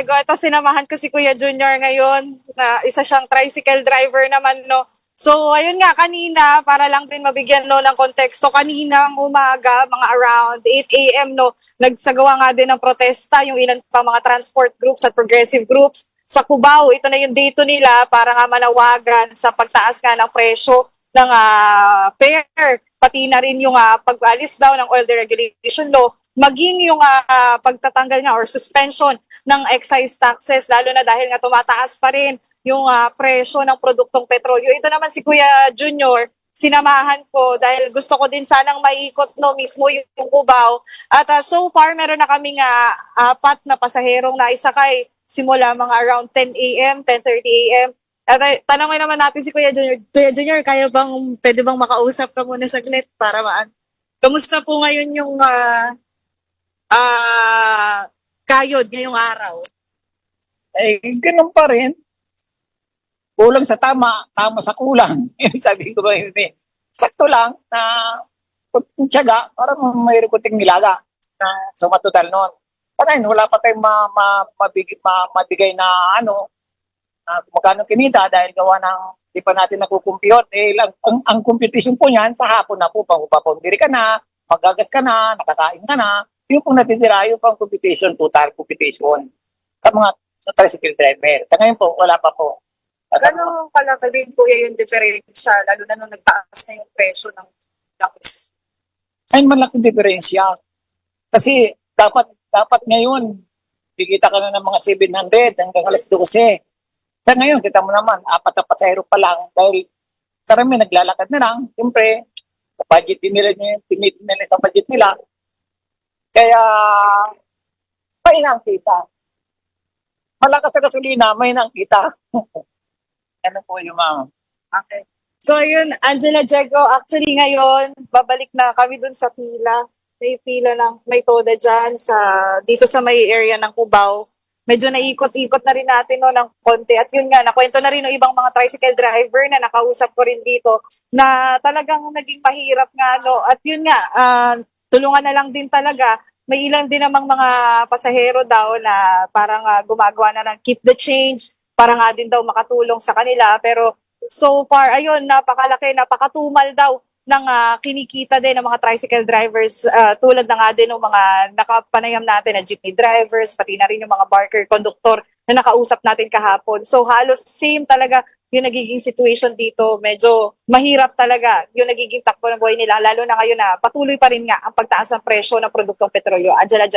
Ito sinamahan ko si Kuya Junior ngayon na isa siyang tricycle driver naman, no. So, ayun nga, kanina, para lang din mabigyan no, ng konteksto, kaninang umaga, mga around 8 a.m., no, nagsagawa nga din ng protesta yung ilan pa mga transport groups at progressive groups sa Cubao. Ito na yung date nila para nga manawagan sa pagtaas nga ng presyo ng fare, pati na rin yung pag-alis daw ng oil deregulation law, maging yung pagtatanggal nga or suspension ng excise taxes, lalo na dahil nga tumataas pa rin yung presyo ng produktong petrolyo. Ito naman si Kuya Junior, sinamahan ko dahil gusto ko din sanang maiikot no mismo yung Cubao. At so far, meron na kaming 4 na pasaherong naisakay simula mga around 10 a.m., 10:30 a.m. At tanongin naman natin si Kuya Junior. Kuya Junior, pwede bang makausap ka muna saglit para kamusta po ngayon yung kayod ngayong araw? Ganun pa rin. Kulang sa tama, tama sa kulang. Sabi ko ba yun sakto lang na tiyaga para may kunting nilaga na sumatotal noon. Panayin, wala pa tayong mabigay na magkano kinita dahil gawa ng di pa natin nakukumpiyot. Ang competition po niyan, sa hapon na po, papundiri ka na, magagat ka na, nakakain ka na, yung pong natitira yung pang competition, total competition sa mga tricycle driver. Sa ngayon po, wala pa po. Gano'ng kalaki din po yung diferensya, lalo na nung nagtaas na yung presyo ng gas? Ay, malaking diferensya. Kasi dapat ngayon, bigita ka na ng mga 700 hanggang alas 12. Sa ngayon, kita mo naman, 4 na pasahero pa lang dahil karami naglalakad na lang. Siyempre, sa budget din nila sa budget nila. Kaya, may nang kita. Malakas sa gasolina, may nang kita. Ano po yung ma'am? Okay. So yun, Angela Diego, actually ngayon, babalik na kami dun sa pila. May pila ng may toda dyan dito sa may area ng Cubao. Medyo naikot-ikot na rin natin no, ng konti. At yun nga, nakwento na rin ng ibang mga tricycle driver na nakausap ko rin dito na talagang naging mahirap nga. No? At yun nga, tulungan na lang din talaga. May ilan din namang mga pasahero daw na parang gumagawa na ng keep the change para nga din daw makatulong sa kanila. Pero so far, ayun, napakalaki, napakatumal daw ng kinikita din ng mga tricycle drivers tulad na nga din ng mga nakapanayam natin na jeepney drivers, pati na rin yung mga barker, conductor na nakausap natin kahapon. So halos same talaga yung nagiging situation dito. Medyo mahirap talaga yung nagiging takbo ng buhay nila, lalo na ngayon na patuloy pa rin nga ang pagtaas ng presyo ng produktong petrolyo. Angela